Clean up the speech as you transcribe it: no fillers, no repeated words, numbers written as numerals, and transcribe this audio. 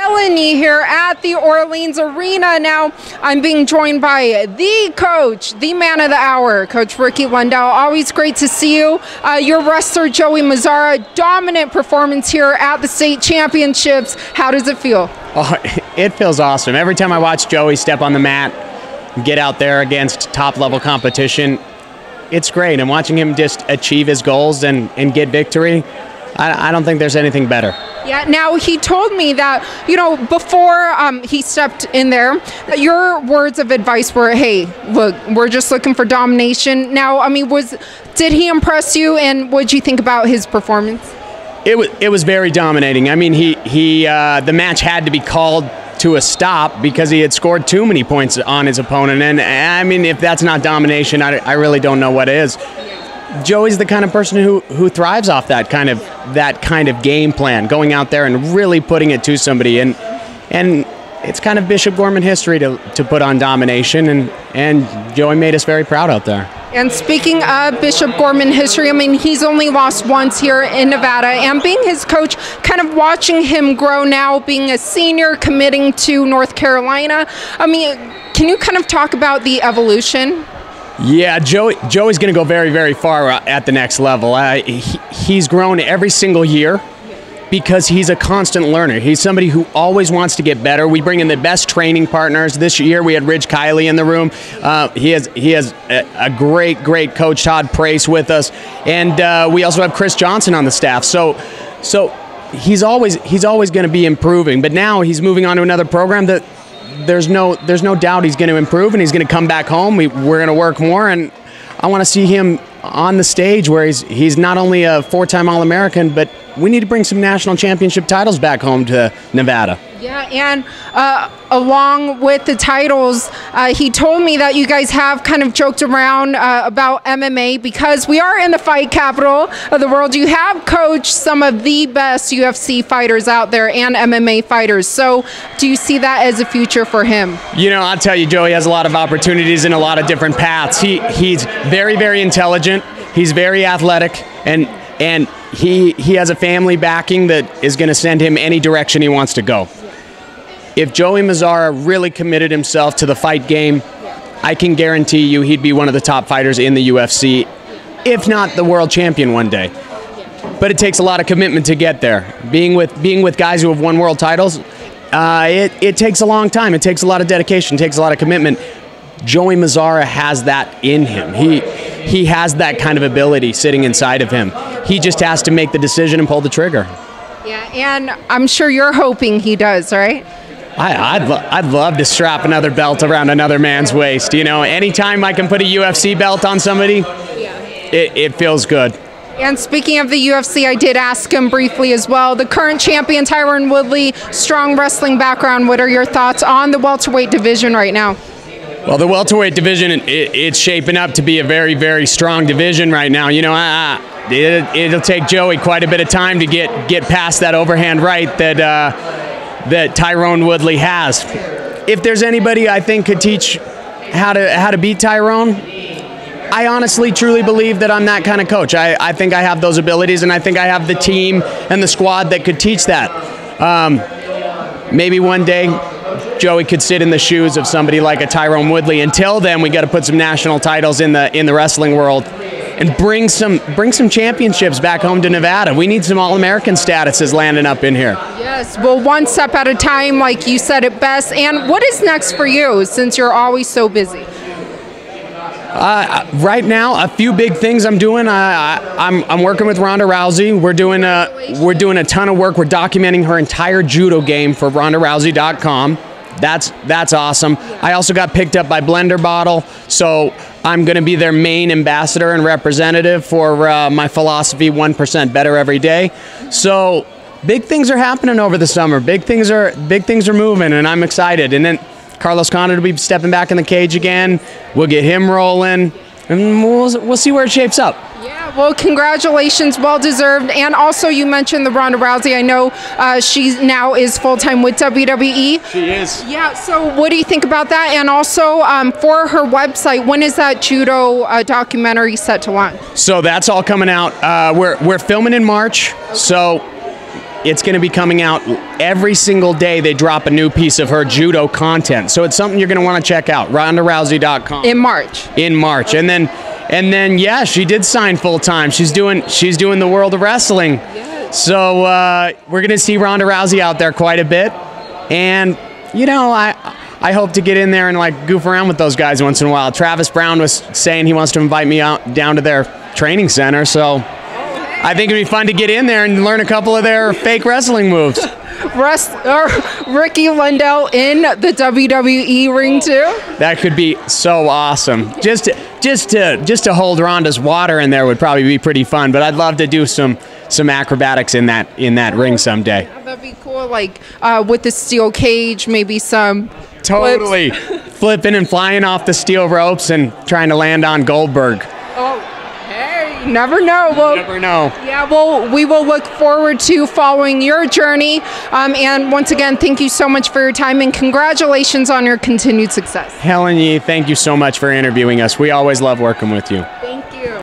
Helen Yee here at the Orleans Arena. Now, I'm being joined by the coach, the man of the hour, Coach Ricky Lundell. Always great to see you. Your wrestler, Joey Mazzara, dominant performance here at the state championships. How does it feel? Oh, it feels awesome. Every time I watch Joey step on the mat, get out there against top-level competition, it's great. And watching him just achieve his goals and get victory, I don't think there's anything better. Yeah, now he told me that, before he stepped in there, that your words of advice were, hey, look, we're just looking for domination. Now, did he impress you, and what did you think about his performance? It was very dominating. I mean, the match had to be called to a stop because he had scored too many points on his opponent. And I mean, if that's not domination, I really don't know what is. Joey's the kind of person who thrives off that kind of game plan, going out there and really putting it to somebody. And it's kind of Bishop Gorman history to put on domination, and Joey made us very proud out there. And speaking of Bishop Gorman history, he's only lost once here in Nevada, and being his coach, kind of watching him grow now, being a senior, committing to North Carolina. Can you kind of talk about the evolution? Yeah, Joey's going to go very, very far at the next level. He's grown every single year because he's a constant learner. He's somebody who always wants to get better. We bring in the best training partners. This year we had Ridge Kiley in the room. He has a great coach, Todd Price, with us, and we also have Chris Johnson on the staff. So he's always going to be improving. But now he's moving on to another program that there's no doubt he's going to improve, and he's going to come back home. We're going to work more, and I want to see him on the stage where he's not only a four-time All-American, but we need to bring some national championship titles back home to Nevada. Yeah, and along with the titles, he told me that you guys have kind of joked around about MMA because we are in the fight capital of the world. You have coached some of the best UFC fighters out there and MMA fighters. So do you see that as a future for him? I'll tell you, Joey has a lot of opportunities in a lot of different paths. He's very, very intelligent. He's very athletic, and he has a family backing that is going to send him any direction he wants to go. If Joey Mazzara really committed himself to the fight game, I can guarantee you he'd be one of the top fighters in the UFC, if not the world champion one day. But it takes a lot of commitment to get there. Being with guys who have won world titles, it takes a long time. It takes a lot of dedication. It takes a lot of commitment. Joey Mazzara has that in him. He has that kind of ability sitting inside of him. He just has to make the decision and pull the trigger. Yeah, and I'm sure you're hoping he does, right? I'd love to strap another belt around another man's waist. Anytime I can put a UFC belt on somebody, it feels good. And speaking of the UFC, I did ask him briefly as well. The current champion, Tyron Woodley, strong wrestling background. What are your thoughts on the welterweight division right now? Well, the welterweight division, it's shaping up to be a very, very strong division right now. It'll take Joey quite a bit of time to get past that overhand right that Tyron Woodley has. If there's anybody I think could teach how to beat Tyron, I honestly, truly believe that I'm that kind of coach. I think I have those abilities, and I think I have the team and the squad that could teach that. Maybe one day Joey could sit in the shoes of somebody like a Tyron Woodley. Until then, we got to put some national titles in the wrestling world and bring some championships back home to Nevada. We need some All-American statuses landing up in here. Yes, well, one step at a time, like you said it best. And what is next for you, since you're always so busy? Right now, a few big things I'm doing. I'm working with Ronda Rousey. We're doing a ton of work. We're documenting her entire judo game for RondaRousey.com. That's awesome. I also got picked up by Blender Bottle, so I'm going to be their main ambassador and representative for my philosophy, 1% better every day. So big things are happening over the summer. Big things are moving, and I'm excited. And then Carlos Condit will be stepping back in the cage again. We'll get him rolling, and we'll see where it shapes up. Yeah, well, congratulations, well-deserved. And also, you mentioned the Ronda Rousey. I know she now is full-time with WWE. She is. Yeah, so what do you think about that? And also, for her website, when is that judo documentary set to launch? So that's all coming out. We're filming in March, so it's going to be coming out every single day. They drop a new piece of her judo content. So it's something you're going to want to check out. RondaRousey.com. In March. In March. And then yeah, she did sign full time. She's doing the World of Wrestling. Yes. So we're going to see Ronda Rousey out there quite a bit. And you know, I hope to get in there and like goof around with those guys once in a while. Travis Brown was saying he wants to invite me out down to their training center, so I think it'd be fun to get in there and learn a couple of their fake wrestling moves. Ricky Lundell in the WWE ring too. That could be so awesome. Just to hold Ronda's water in there would probably be pretty fun. But I'd love to do some acrobatics in that ring someday. Yeah, that'd be cool. Like with the steel cage, maybe some. Totally. Flipping and flying off the steel ropes and trying to land on Goldberg. Oh, hey, you never know. Well, you never know. Yeah, well, we will look forward to following your journey. And once again, thank you so much for your time and congratulations on your continued success. Helen Yee, thank you so much for interviewing us. We always love working with you.